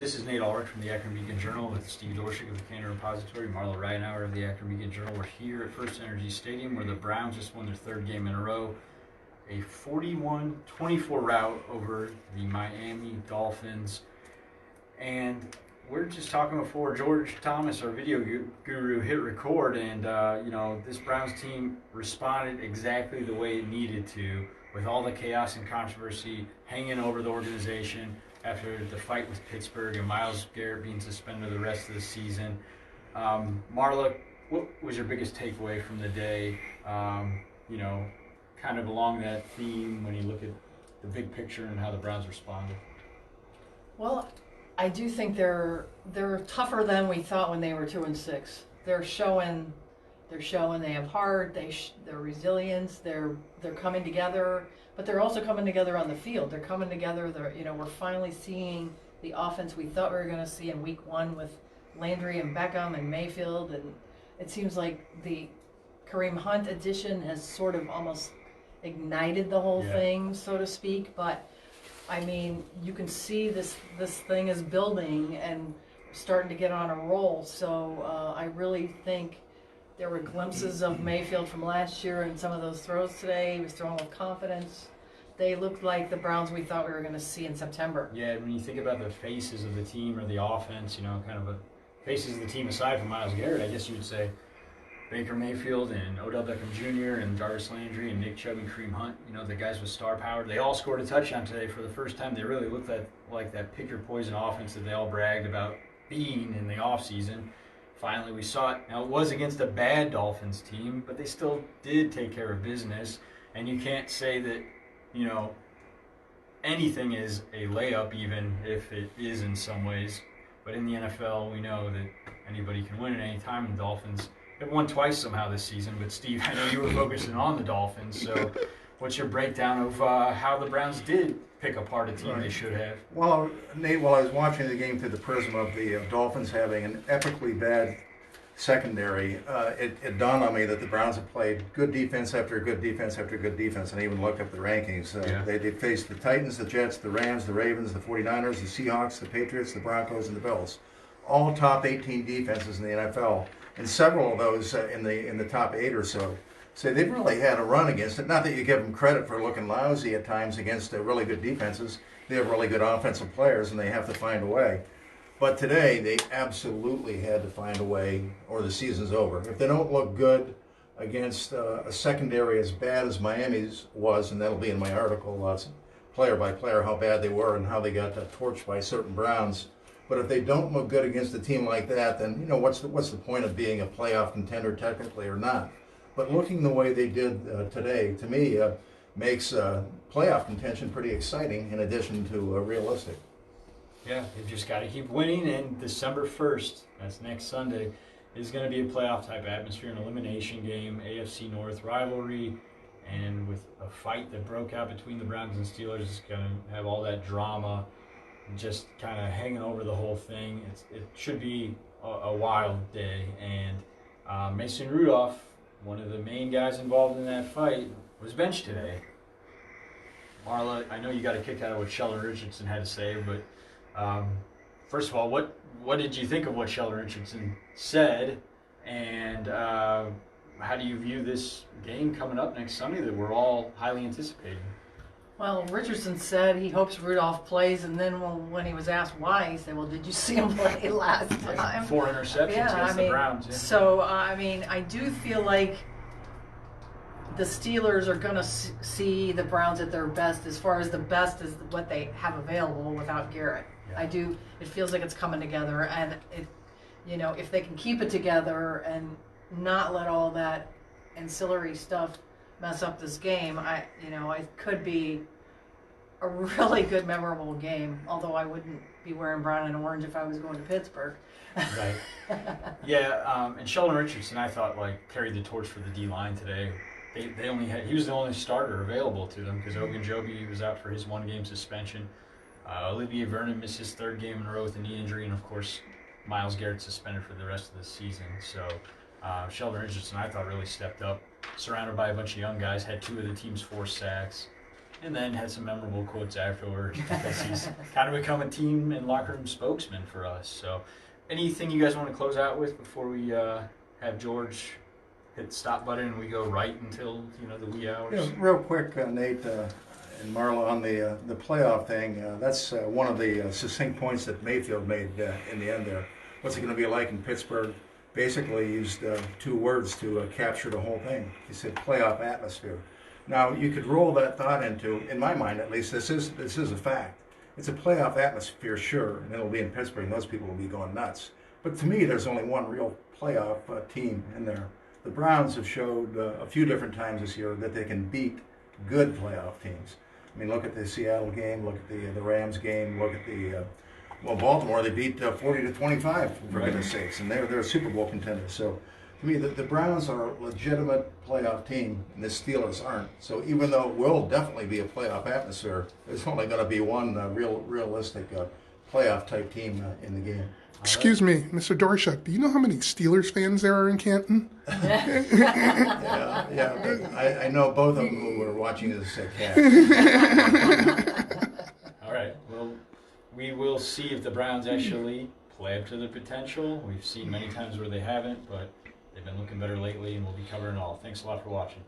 This is Nate Ulrich from the Akron Beacon-Journal with Steve Dorshik of the Canton Repository, Marla Reinauer of the Akron Beacon-Journal. We're here at First Energy Stadium where the Browns just won their third game in a row. A 41-24 rout over the Miami Dolphins. And we're just talking before George Thomas, our video guru, hit record, and this Browns team responded exactly the way it needed to, with all the chaos and controversy hanging over the organization after the fight with Pittsburgh and Myles Garrett being suspended the rest of the season. Marla, what was your biggest takeaway from the day? Kind of along that theme when you look at the big picture and how the Browns responded. Well, I do think they're tougher than we thought when they were 2-6. They're showing they have heart, their resilience, they're coming together, but they're also coming together on the field. They're coming together. We're finally seeing the offense we thought we were going to see in week 1 with Landry and Beckham and Mayfield, and it seems like the Kareem Hunt addition has sort of almost ignited the whole thing, so to speak. But I mean, you can see this thing is building and starting to get on a roll. So I really think there were glimpses of Mayfield from last year and some of those throws today. He was throwing with confidence. They looked like the Browns we thought we were going to see in September. Yeah, when you think about the faces of the team or the offense, faces of the team aside from Myles Garrett, I guess you would say Baker Mayfield and Odell Beckham Jr. and Jarvis Landry and Nick Chubb and Kareem Hunt, the guys with star power, they all scored a touchdown today for the first time. They really looked like that pick your poison offense that they all bragged about being in the offseason. Finally, we saw it. Now, it was against a bad Dolphins team, but they still did take care of business. And you can't say that, anything is a layup, even if it is in some ways. But in the NFL, we know that anybody can win at any time. And the Dolphins have won twice somehow this season. But, Steve, I know you were focusing on the Dolphins. So what's your breakdown of how the Browns did pick apart a team they should have? Well, Nate, while I was watching the game through the prism of the Dolphins having an epically bad secondary, it dawned on me that the Browns have played good defense after good defense after good defense, and I even looked up the rankings. They faced the Titans, the Jets, the Rams, the Ravens, the 49ers, the Seahawks, the Patriots, the Broncos, and the Bills. All top 18 defenses in the NFL, and several of those in the top 8 or so. So they've really had a run against it. Not that you give them credit for looking lousy at times against really good defenses. They have really good offensive players, and they have to find a way. But today, they absolutely had to find a way, or the season's over. If they don't look good against a secondary as bad as Miami's was, and that'll be in my article, player by player, how bad they were and how they got torched by certain Browns. But if they don't look good against a team like that, then what's the point of being a playoff contender technically or not? But looking the way they did today, to me, makes playoff contention pretty exciting in addition to realistic. Yeah, they've just got to keep winning, and December 1st, that's next Sunday, is going to be a playoff-type atmosphere, an elimination game, AFC North rivalry, and with a fight that broke out between the Browns and Steelers, it's going to have all that drama just kind of hanging over the whole thing. It should be a wild day, and Mason Rudolph, one of the main guys involved in that fight, was benched today. Marla, I know you got a kick out of what Sheldon Richardson had to say, but first of all, what did you think of what Sheldon Richardson said, and how do you view this game coming up next Sunday that we're all highly anticipating? Well, Richardson said he hopes Rudolph plays, and then when he was asked why, he said, well, did you see him play last time? 4 interceptions against the Browns. Yeah. So, I do feel like the Steelers are going to see the Browns at their best, as far as the best is what they have available without Garrett. Yeah. It feels like it's coming together, and if they can keep it together and not let all that ancillary stuff mess up this game, it could be a really good, memorable game, although I wouldn't be wearing brown and orange if I was going to Pittsburgh. Right. Yeah, and Sheldon Richardson, I thought, carried the torch for the D-line today. He was the only starter available to them because Ogunjobi was out for his 1-game suspension. Olivier Vernon missed his 3rd game in a row with a knee injury, and of course, Myles Garrett suspended for the rest of the season. So Sheldon Richardson, I thought, really stepped up. Surrounded by a bunch of young guys, had 2 of the team's 4 sacks. And then had some memorable quotes afterward because he's kind of become a team and locker room spokesman for us. So, anything you guys want to close out with before we have George hit the stop button and we go right until the wee hours? Yeah, real quick, Nate and Marla, on the playoff thing. That's one of the succinct points that Mayfield made in the end there. What's it going to be like in Pittsburgh? Basically used 2 words to capture the whole thing. He said playoff atmosphere. Now you could roll that thought into, in my mind at least, this is a fact. It's a playoff atmosphere, sure, and it'll be in Pittsburgh, and those people will be going nuts. But to me, there's only one real playoff team in there. The Browns have showed a few different times this year that they can beat good playoff teams. I mean, look at the Seattle game, look at the Rams game, look at the Baltimore. They beat 40-25 for goodness sakes, and they're a Super Bowl contender. So, to me, the Browns are a legitimate playoff team, and the Steelers aren't. So, even though it will definitely be a playoff atmosphere, there's only going to be one realistic playoff type team in the game. Excuse me, Mr. Dorshak, do you know how many Steelers fans there are in Canton? Yeah. I know both of them who were watching this cast. All right. Well, we will see if the Browns actually play up to their potential. We've seen many times where they haven't, but they've been looking better lately, and we'll be covering it all. Thanks a lot for watching.